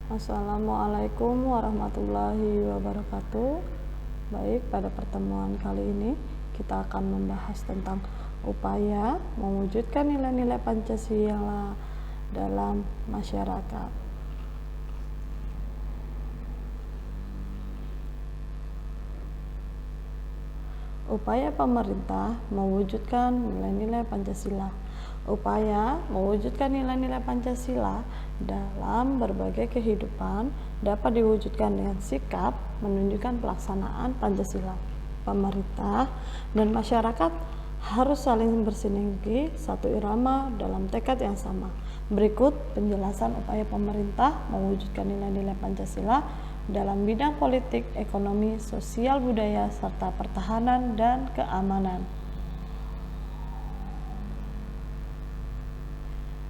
Assalamualaikum warahmatullahi wabarakatuh. Baik, pada pertemuan kali ini kita akan membahas tentang upaya mewujudkan nilai-nilai Pancasila dalam masyarakat. Upaya pemerintah mewujudkan nilai-nilai Pancasila. Upaya mewujudkan nilai-nilai Pancasila dalam berbagai kehidupan dapat diwujudkan dengan sikap menunjukkan pelaksanaan Pancasila. Pemerintah dan masyarakat harus saling bersinergi satu irama dalam tekad yang sama. Berikut penjelasan upaya pemerintah mewujudkan nilai-nilai Pancasila dalam bidang politik, ekonomi, sosial, budaya, serta pertahanan dan keamanan.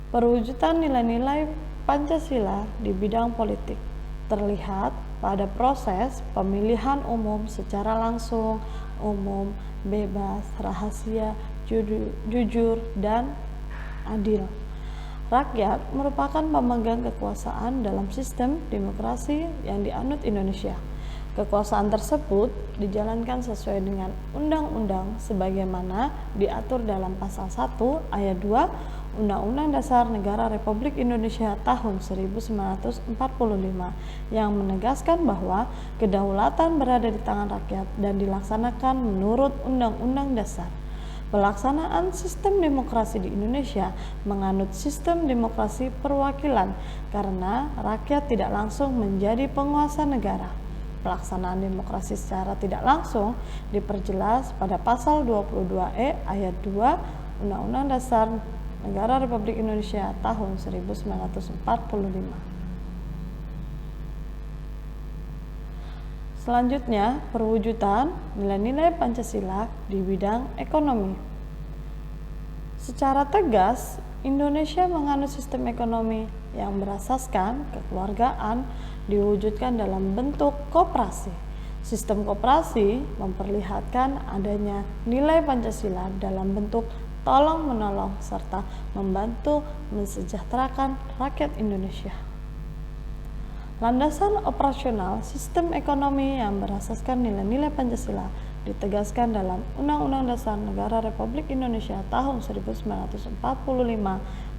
Perwujudan nilai-nilai Pancasila di bidang politik terlihat pada proses pemilihan umum secara langsung, umum, bebas, rahasia, jujur, dan adil. Rakyat merupakan pemegang kekuasaan dalam sistem demokrasi yang dianut Indonesia. Kekuasaan tersebut dijalankan sesuai dengan undang-undang sebagaimana diatur dalam pasal 1 ayat 2 Undang-Undang Dasar Negara Republik Indonesia tahun 1945 yang menegaskan bahwa kedaulatan berada di tangan rakyat dan dilaksanakan menurut Undang-Undang Dasar. Pelaksanaan sistem demokrasi di Indonesia menganut sistem demokrasi perwakilan karena rakyat tidak langsung menjadi penguasa negara. Pelaksanaan demokrasi secara tidak langsung diperjelas pada pasal 22E ayat 2 Undang-Undang Dasar Negara Republik Indonesia tahun 1945. Selanjutnya, perwujudan nilai-nilai Pancasila di bidang ekonomi. Secara tegas, Indonesia menganut sistem ekonomi yang berasaskan kekeluargaan diwujudkan dalam bentuk koperasi. Sistem koperasi memperlihatkan adanya nilai Pancasila dalam bentuk tolong-menolong serta membantu mensejahterakan rakyat Indonesia. Landasan operasional sistem ekonomi yang berasaskan nilai-nilai Pancasila ditegaskan dalam Undang-Undang Dasar Negara Republik Indonesia tahun 1945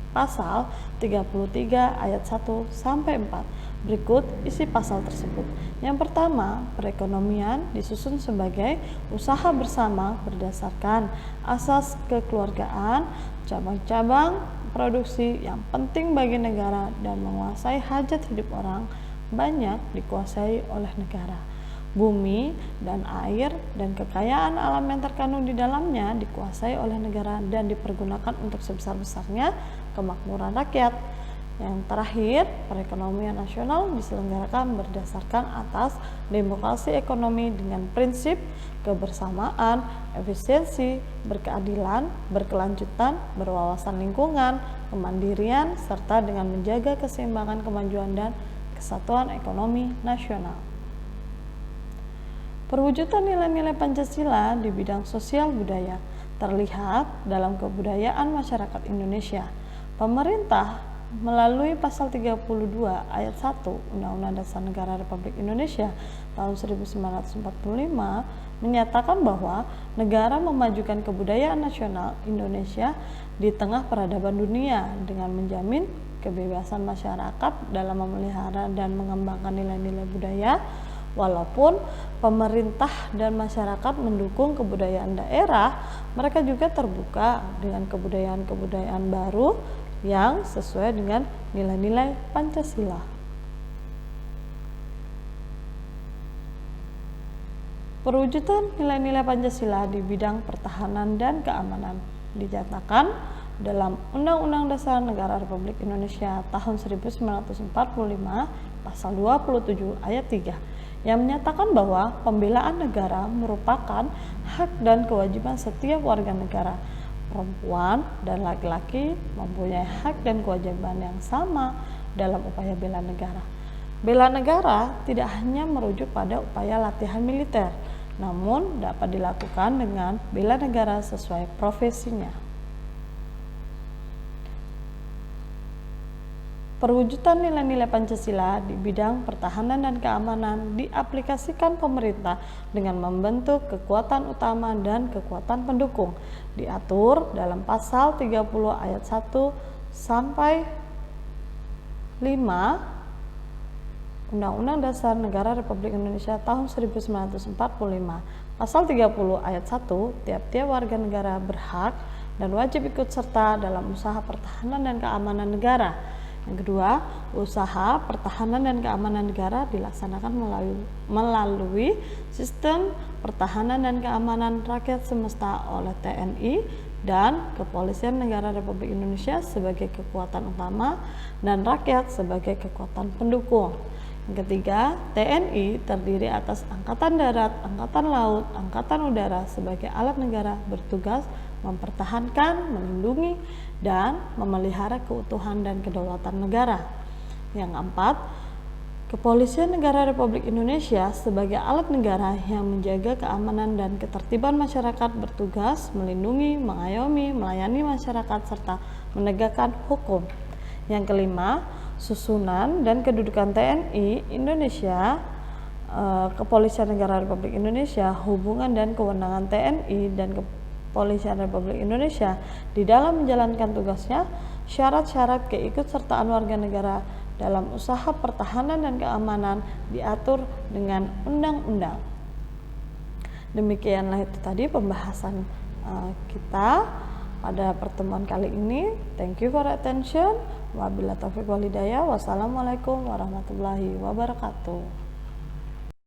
pasal 33 ayat 1 sampai 4. Berikut isi pasal tersebut. Yang pertama, perekonomian disusun sebagai usaha bersama berdasarkan asas kekeluargaan, cabang-cabang produksi yang penting bagi negara dan menguasai hajat hidup orang banyak dikuasai oleh negara. Bumi dan air dan kekayaan alam yang terkandung di dalamnya dikuasai oleh negara dan dipergunakan untuk sebesar-besarnya kemakmuran rakyat. Yang terakhir, perekonomian nasional diselenggarakan berdasarkan atas demokrasi ekonomi dengan prinsip kebersamaan, efisiensi, berkeadilan, berkelanjutan, berwawasan lingkungan, kemandirian, serta dengan menjaga keseimbangan kemajuan dan kesatuan ekonomi nasional. Perwujudan nilai-nilai Pancasila di bidang sosial budaya terlihat dalam kebudayaan masyarakat Indonesia. Pemerintah melalui pasal 32 ayat 1 Undang-Undang Dasar Negara Republik Indonesia tahun 1945 menyatakan bahwa negara memajukan kebudayaan nasional Indonesia di tengah peradaban dunia dengan menjamin kebebasan masyarakat dalam memelihara dan mengembangkan nilai-nilai budaya. Walaupun pemerintah dan masyarakat mendukung kebudayaan daerah, mereka juga terbuka dengan kebudayaan-kebudayaan baru yang sesuai dengan nilai-nilai Pancasila. Perwujudan nilai-nilai Pancasila di bidang pertahanan dan keamanan dinyatakan dalam Undang-Undang Dasar Negara Republik Indonesia tahun 1945 pasal 27 ayat 3 yang menyatakan bahwa pembelaan negara merupakan hak dan kewajiban setiap warga negara. Perempuan dan laki-laki mempunyai hak dan kewajiban yang sama dalam upaya bela negara. Bela negara tidak hanya merujuk pada upaya latihan militer, namun dapat dilakukan dengan bela negara sesuai profesinya. Perwujudan nilai-nilai Pancasila di bidang pertahanan dan keamanan diaplikasikan pemerintah dengan membentuk kekuatan utama dan kekuatan pendukung, diatur dalam pasal 30 ayat 1 sampai 5 Undang-Undang Dasar Negara Republik Indonesia tahun 1945. Pasal 30 ayat 1, tiap-tiap warga negara berhak dan wajib ikut serta dalam usaha pertahanan dan keamanan negara. Yang kedua, usaha pertahanan dan keamanan negara dilaksanakan melalui sistem pertahanan dan keamanan rakyat semesta oleh TNI dan Kepolisian Negara Republik Indonesia sebagai kekuatan utama dan rakyat sebagai kekuatan pendukung. Yang ketiga, TNI terdiri atas Angkatan Darat, Angkatan Laut, Angkatan Udara sebagai alat negara bertugas mempertahankan, melindungi, dan memelihara keutuhan dan kedaulatan negara. Yang keempat, Kepolisian Negara Republik Indonesia sebagai alat negara yang menjaga keamanan dan ketertiban masyarakat bertugas melindungi, mengayomi, melayani masyarakat, serta menegakkan hukum. Yang kelima, susunan dan kedudukan TNI Indonesia, Kepolisian Negara Republik Indonesia, hubungan dan kewenangan TNI dan Kepolisian Republik Indonesia di dalam menjalankan tugasnya, syarat-syarat keikutsertaan warga negara dalam usaha pertahanan dan keamanan diatur dengan undang-undang. Demikianlah itu tadi pembahasan kita pada pertemuan kali ini. Thank you for attention. Wabillahi taufiq wal hidayah. Wassalamualaikum warahmatullahi wabarakatuh.